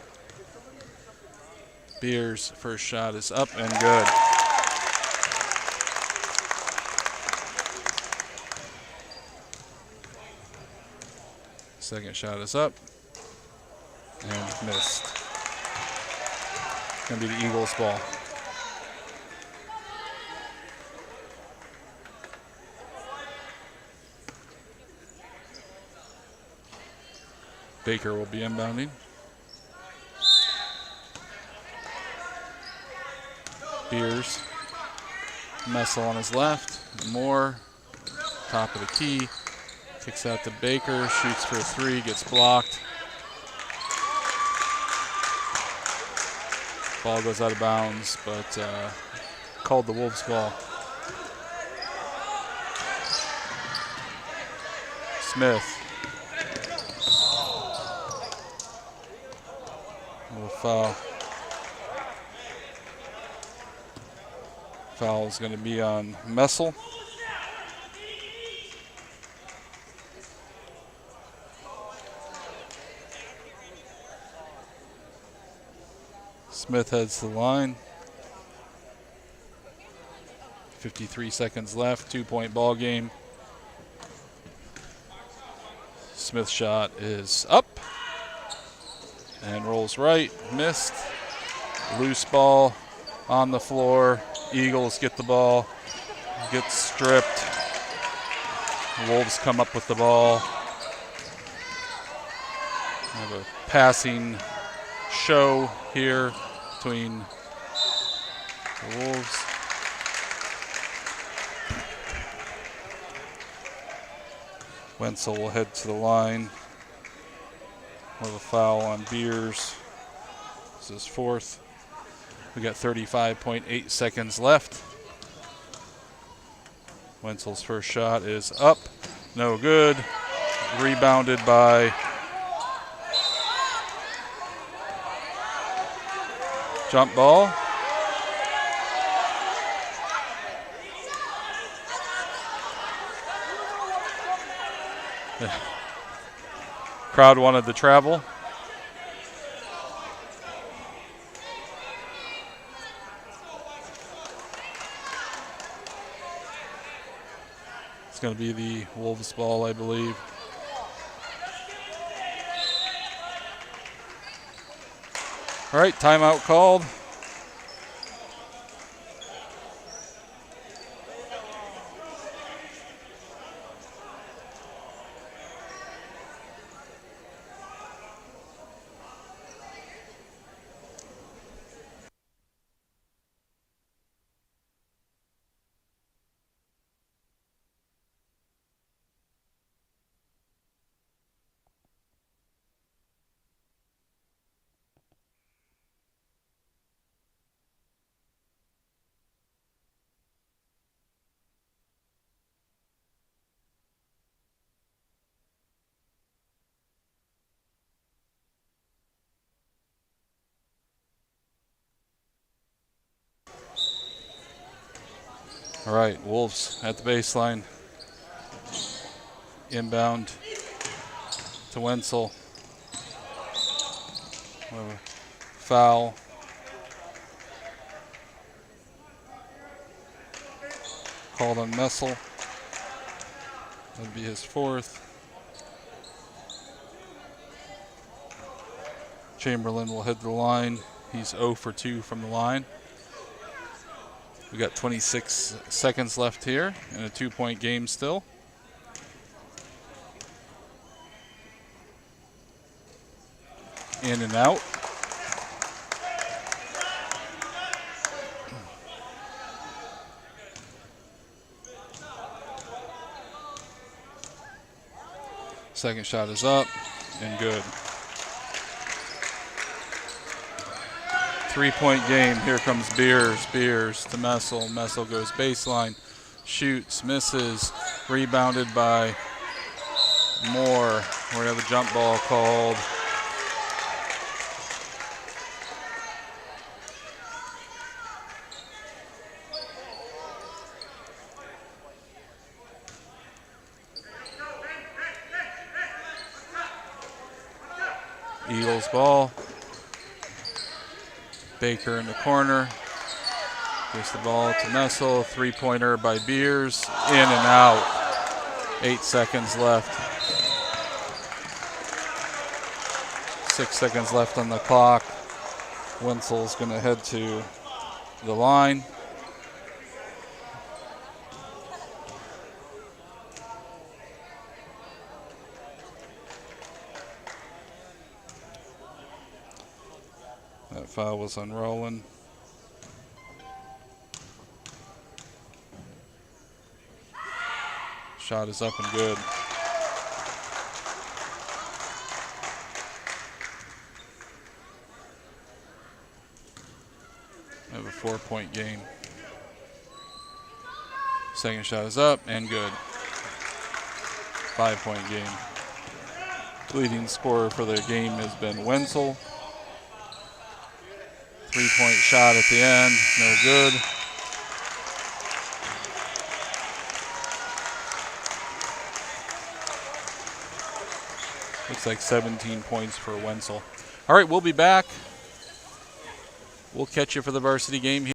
Beers' first shot is up and good. Second shot is up and missed. Gonna be the Eagles' ball. Baker will be inbounding. Beers. Messel on his left. Moore. Top of the key. Kicks out to Baker. Shoots for a three. Gets blocked. Ball goes out of bounds, but called the Wolves' ball. Smith. A foul. Foul is going to be on Messel. Smith heads to the line. 53 seconds left. 2-point ball game. Smith's shot is up and rolls right. Missed. Loose ball on the floor. Eagles get the ball. Gets stripped. Wolves come up with the ball. We have a passing show here between the Wolves. Wenzel will head to the line. We'll have a foul on Beers. This is fourth. We got 35.8 seconds left. Wenzel's first shot is up. No good. Rebounded by jump ball. Crowd wanted the travel. It's going to be the Wolves ball, I believe. All right, timeout called. All right, Wolves at the baseline. Inbound to Wenzel. Foul. Called on Messel. That'd be his fourth. Chamberlain will head to the line. He's 0 for 2 from the line. We got 26 seconds left here in a 2-point game still. In and out. Second shot is up and good. 3-point game. Here comes Beers. Beers to Messel. Messel goes baseline. Shoots. Misses. Rebounded by more. We're going to have a jump ball called. Eagles ball. Baker in the corner. Gives the ball to Nessel. Three-pointer by Beers. In and out. 8 seconds left. 6 seconds left on the clock. Wenzel's going to head to the line. That foul was on Rowland. Shot is up and good. We have a 4-point game. Second shot is up and good. 5-point game. Leading scorer for the game has been Wenzel. 3-point shot at the end, no good. Looks like 17 points for Wenzel. All right, we'll be back. We'll catch you for the varsity game here.